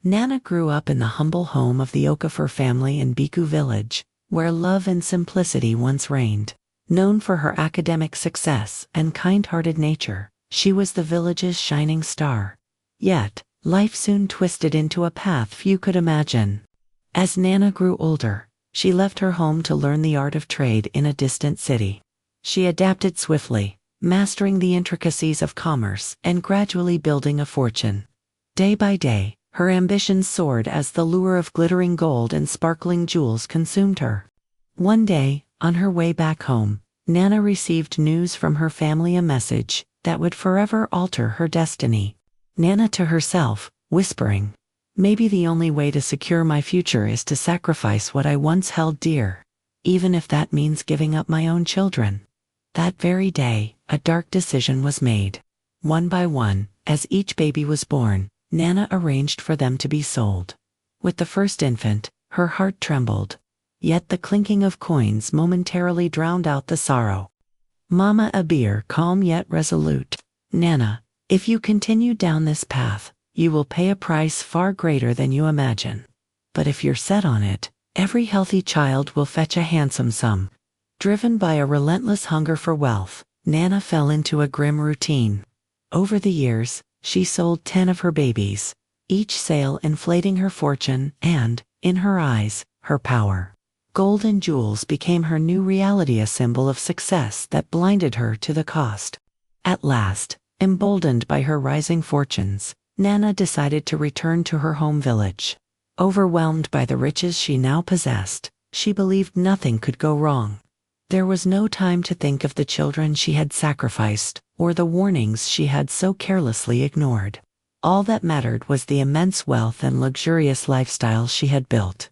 Nana grew up in the humble home of the Okafor family in Biku village, where love and simplicity once reigned. Known for her academic success and kind-hearted nature, she was the village's shining star. Yet, life soon twisted into a path few could imagine. As Nana grew older, she left her home to learn the art of trade in a distant city. She adapted swiftly, mastering the intricacies of commerce and gradually building a fortune. Day by day, her ambitions soared as the lure of glittering gold and sparkling jewels consumed her. One day, on her way back home, Nana received news from her family, a message that would forever alter her destiny. Nana to herself, whispering, "Maybe the only way to secure my future is to sacrifice what I once held dear, even if that means giving up my own children." That very day, a dark decision was made. One by one, as each baby was born, Nana arranged for them to be sold. With the first infant, her heart trembled. Yet the clinking of coins momentarily drowned out the sorrow. Mama Abir, calm yet resolute. "Nana, if you continue down this path, you will pay a price far greater than you imagine. But if you're set on it, every healthy child will fetch a handsome sum." Driven by a relentless hunger for wealth, Nana fell into a grim routine. Over the years, she sold 10 of her babies, each sale inflating her fortune and, in her eyes, her power. Gold and jewels became her new reality, a symbol of success that blinded her to the cost. At last, emboldened by her rising fortunes, Nana decided to return to her home village. Overwhelmed by the riches she now possessed, she believed nothing could go wrong. There was no time to think of the children she had sacrificed, or the warnings she had so carelessly ignored. All that mattered was the immense wealth and luxurious lifestyle she had built.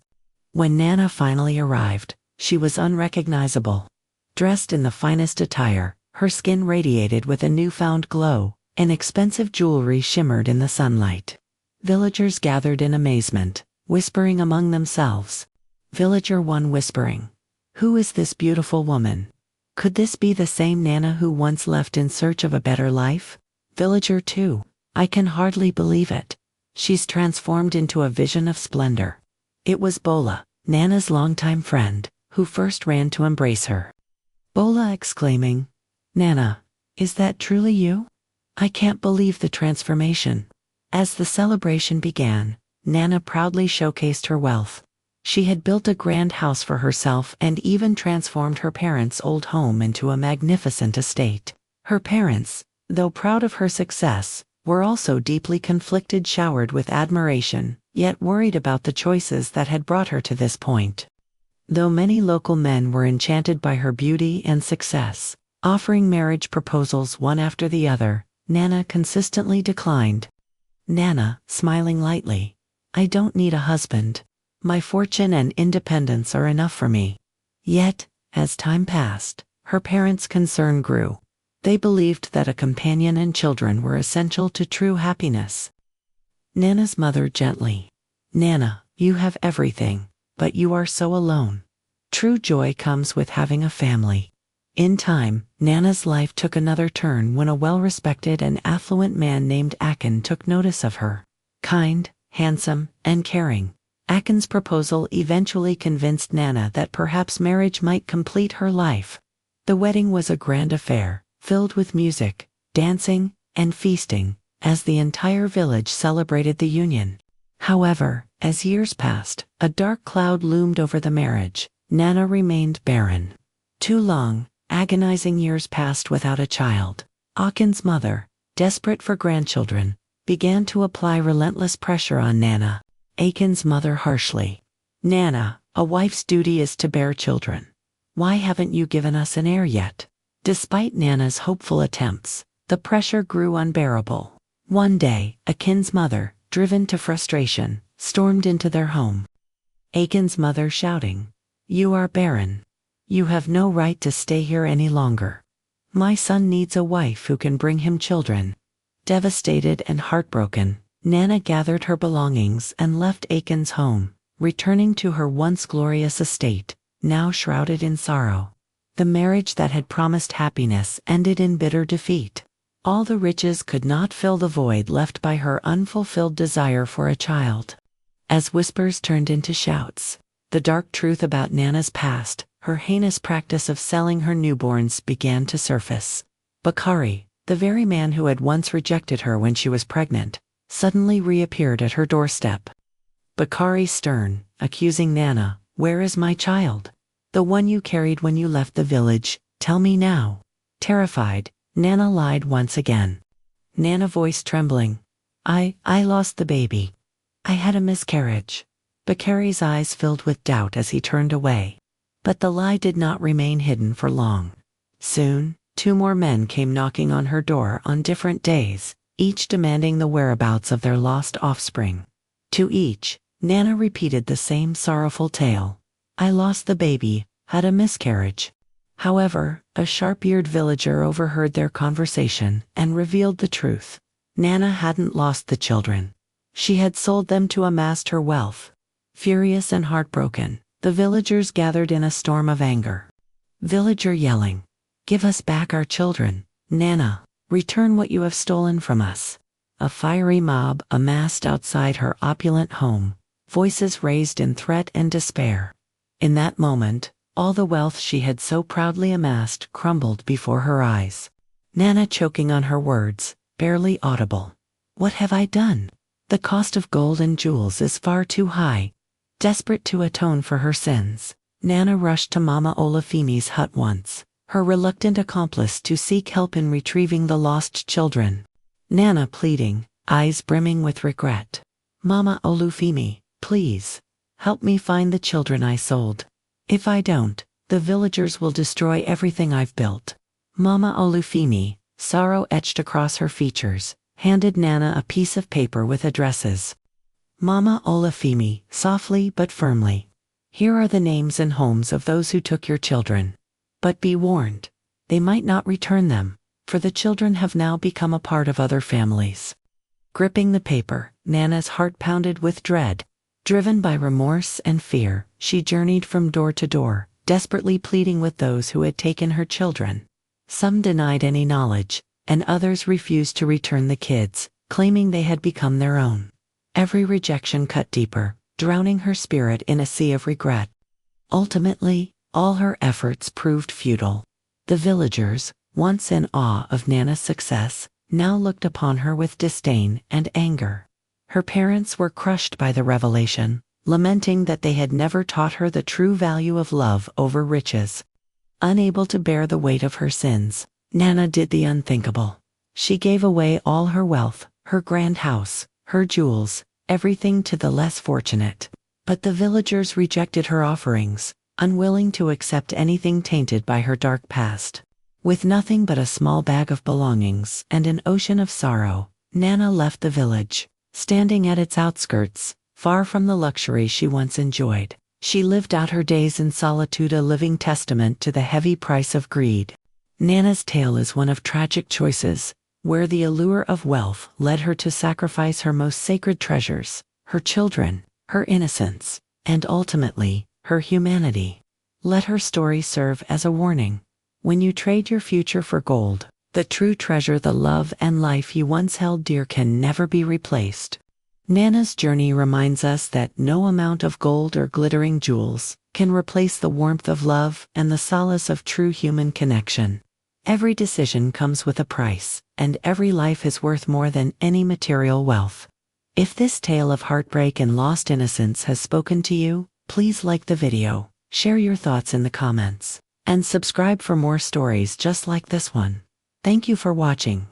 When Nana finally arrived, she was unrecognizable. Dressed in the finest attire, her skin radiated with a newfound glow, and expensive jewelry shimmered in the sunlight. Villagers gathered in amazement, whispering among themselves. Villager 1 whispering, "Who is this beautiful woman? Could this be the same Nana who once left in search of a better life?" Villager 2, "I can hardly believe it. She's transformed into a vision of splendor." It was Bola, Nana's longtime friend, who first ran to embrace her. Bola exclaiming, "Nana, is that truly you? I can't believe the transformation." As the celebration began, Nana proudly showcased her wealth. She had built a grand house for herself and even transformed her parents' old home into a magnificent estate. Her parents, though proud of her success, were also deeply conflicted, showered with admiration, yet worried about the choices that had brought her to this point. Though many local men were enchanted by her beauty and success, offering marriage proposals one after the other, Nana consistently declined. Nana, smiling lightly, "I don't need a husband. My fortune and independence are enough for me." Yet, as time passed, her parents' concern grew. They believed that a companion and children were essential to true happiness. Nana's mother gently, "Nana, you have everything, but you are so alone. True joy comes with having a family." In time, Nana's life took another turn when a well-respected and affluent man named Akin took notice of her. Kind, handsome, and caring, Akin's proposal eventually convinced Nana that perhaps marriage might complete her life. The wedding was a grand affair, filled with music, dancing, and feasting, as the entire village celebrated the union. However, as years passed, a dark cloud loomed over the marriage. Nana remained barren. 2 long, agonizing years passed without a child. Akin's mother, desperate for grandchildren, began to apply relentless pressure on Nana. Akin's mother harshly, "Nana, a wife's duty is to bear children. Why haven't you given us an heir yet?" Despite Nana's hopeful attempts, the pressure grew unbearable. One day, Akin's mother, driven to frustration, stormed into their home. Akin's mother shouting, "You are barren. You have no right to stay here any longer. My son needs a wife who can bring him children." Devastated and heartbroken, Nana gathered her belongings and left Akin's home, returning to her once glorious estate, now shrouded in sorrow. The marriage that had promised happiness ended in bitter defeat. All the riches could not fill the void left by her unfulfilled desire for a child. As whispers turned into shouts, the dark truth about Nana's past, her heinous practice of selling her newborns, began to surface. Bakari, the very man who had once rejected her when she was pregnant, suddenly reappeared at her doorstep. Bakari stern, accusing Nana, "Where is my child? The one you carried when you left the village, tell me now." Terrified, Nana lied once again. Nana, voice trembling, I lost the baby. I had a miscarriage." Bakari's eyes filled with doubt as he turned away. But the lie did not remain hidden for long. Soon, 2 more men came knocking on her door on different days, each demanding the whereabouts of their lost offspring. To each, Nana repeated the same sorrowful tale. "I lost the baby, had a miscarriage." However, a sharp-eared villager overheard their conversation and revealed the truth. Nana hadn't lost the children. She had sold them to amass her wealth. Furious and heartbroken, the villagers gathered in a storm of anger. Villager yelling, "Give us back our children, Nana! Return what you have stolen from us!" A fiery mob amassed outside her opulent home, voices raised in threat and despair. In that moment, all the wealth she had so proudly amassed crumbled before her eyes. Nana choking on her words, barely audible. "What have I done? The cost of gold and jewels is far too high." Desperate to atone for her sins, Nana rushed to Mama Olafimi's hut once, her reluctant accomplice, to seek help in retrieving the lost children. Nana pleading, eyes brimming with regret. "Mama Olufimi, please, help me find the children I sold. If I don't, the villagers will destroy everything I've built." Mama Olufimi, sorrow etched across her features, handed Nana a piece of paper with addresses. Mama Olafimi, softly but firmly, "Here are the names and homes of those who took your children. But be warned, they might not return them, for the children have now become a part of other families." Gripping the paper, Nana's heart pounded with dread. Driven by remorse and fear, she journeyed from door to door, desperately pleading with those who had taken her children. Some denied any knowledge, and others refused to return the kids, claiming they had become their own. Every rejection cut deeper, drowning her spirit in a sea of regret. Ultimately, all her efforts proved futile. The villagers, once in awe of Nana's success, now looked upon her with disdain and anger. Her parents were crushed by the revelation, lamenting that they had never taught her the true value of love over riches. Unable to bear the weight of her sins, Nana did the unthinkable. She gave away all her wealth, her grand house, her jewels, everything to the less fortunate. But the villagers rejected her offerings, unwilling to accept anything tainted by her dark past. With nothing but a small bag of belongings and an ocean of sorrow, Nana left the village. Standing at its outskirts, far from the luxury she once enjoyed, she lived out her days in solitude, a living testament to the heavy price of greed. Nana's tale is one of tragic choices, where the allure of wealth led her to sacrifice her most sacred treasures, her children, her innocence, and ultimately, her humanity. Let her story serve as a warning. When you trade your future for gold, the true treasure, the love and life you once held dear, can never be replaced. Nana's journey reminds us that no amount of gold or glittering jewels can replace the warmth of love and the solace of true human connection. Every decision comes with a price, and every life is worth more than any material wealth. If this tale of heartbreak and lost innocence has spoken to you, please like the video, share your thoughts in the comments, and subscribe for more stories just like this one. Thank you for watching.